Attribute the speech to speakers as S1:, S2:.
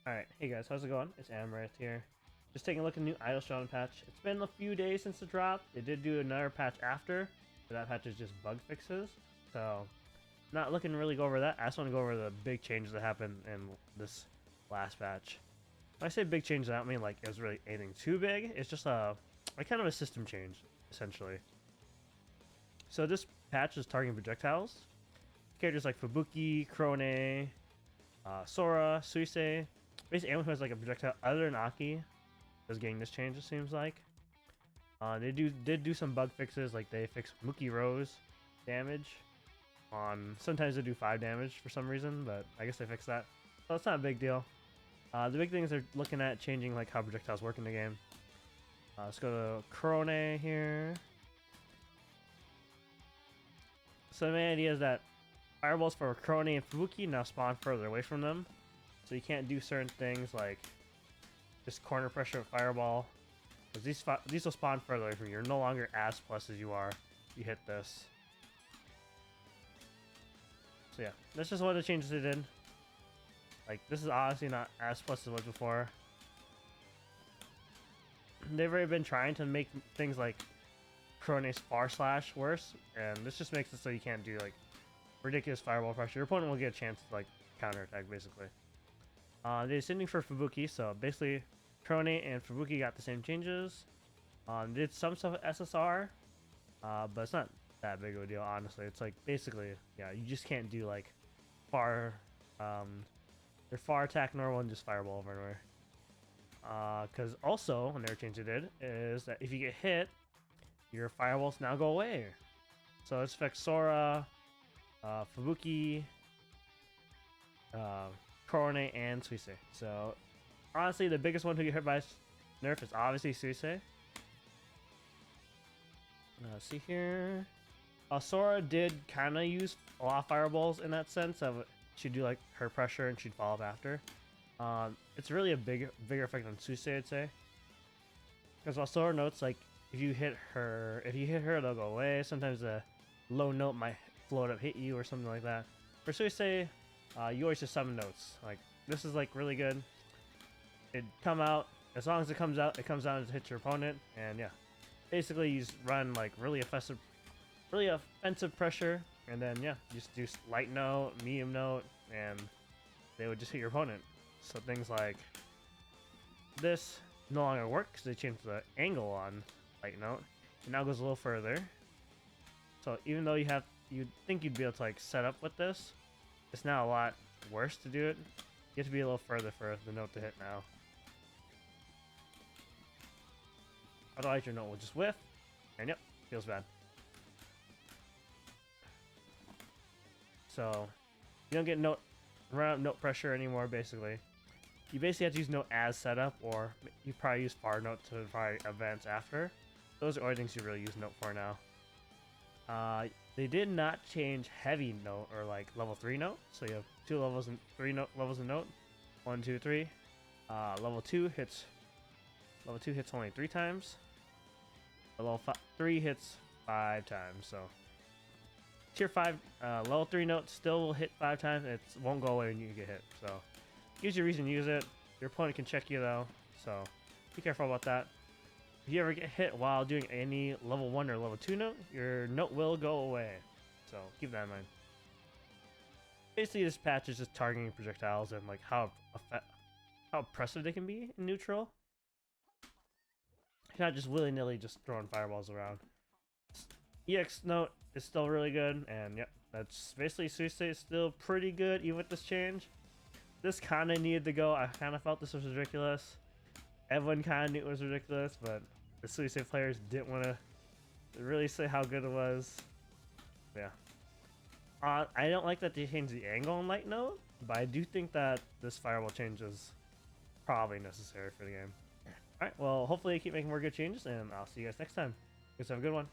S1: Alright, hey guys, how's it going? It's Ameraith here. Just taking a look at the new idle showdown patch. It's been a few days since the drop. They did do another patch after, but that patch is just bug fixes. So, not looking to really go over that. I just want to go over the big changes that happened in this last patch. When I say big changes, I don't mean like it was really anything too big. It's just like kind of a system change, essentially. So this patch is targeting projectiles. Characters like Fubuki, Krone, Sora, Suisei. Basically, anyone who has like a projectile other than Aki is getting this change. It seems like they did do some bug fixes, like they fixed Muki Rose damage on. Sometimes they do 5 damage for some reason, but I guess they fixed that, so it's not a big deal. The big things they're looking at changing like how projectiles work in the game. Let's go to Krone here. So the main idea is that fireballs for Krone and Fubuki now spawn further away from them. So you can't do certain things like just corner pressure with fireball, because these will spawn further away from you. You're no longer as plus as you are if you hit this. So yeah, that's just one of the changes they did. Like, this is obviously not as plus as it was before. They've already been trying to make things like Krone's far slash worse, and this just makes it so you can't do like ridiculous fireball pressure. Your opponent will get a chance to like counterattack basically. They're sending for Fubuki, so basically Krone and Fubuki got the same changes. Did some stuff with SSR, but it's not that big of a deal, honestly. It's like basically, yeah, you just can't do like far, their far attack normal and just fireball over and over. Because also, another change they did is that if you get hit, your fireballs now go away. So this affects Sora, Fubuki, Krone, and Suisei. So honestly, the biggest one who get hurt by nerf is obviously Suisei. See here, Sora did kind of use a lot of fireballs in that sense of she'd do like her pressure and she'd fall up after. It's really a bigger effect on Suisei, I'd say, because while Sora notes like if you hit her, they'll go away. Sometimes a low note might float up, hit you, or something like that. For Suisei, you always just summon notes. Like, this is like really good. It come out, as long as it comes out and hits your opponent, and yeah, basically you just run like really offensive pressure, and then yeah, you just do light note, medium note, and they would just hit your opponent. So things like this no longer work because they changed the angle on light note. It now goes a little further. So even though you'd think you'd be able to like set up with this, it's now a lot worse to do it. You have to be a little further for the note to hit now. Otherwise your note will just whiff, and yep, feels bad. So you don't get run out note pressure anymore basically. You basically have to use note as setup, or you probably use far note to probably advance after. Those are only things you really use note for now. They did not change heavy note or like level 3 note, so you have 2 levels and 3 levels of note. 1, 2, 3. Level 2 hits only 3 times. Level 3 hits 5 times. So tier 5 level 3 note still will hit 5 times. It won't go away when you get hit. So gives you a reason to use it. Your opponent can check you though, so be careful about that. If you ever get hit while doing any level 1 or level 2 note, your note will go away. So keep that in mind. Basically, this patch is just targeting projectiles and like how oppressive they can be in neutral. You're not just willy-nilly just throwing fireballs around. EX note is still really good, and yep, that's basically Suisei is still pretty good even with this change. This kind of needed to go. I kind of felt this was ridiculous. Everyone kind of knew it was ridiculous, but the Suisei players didn't want to really say how good it was. Yeah. I don't like that they changed the angle on light note, but I do think that this fireball change is probably necessary for the game. Alright, well, hopefully they keep making more good changes, and I'll see you guys next time. You guys have a good one.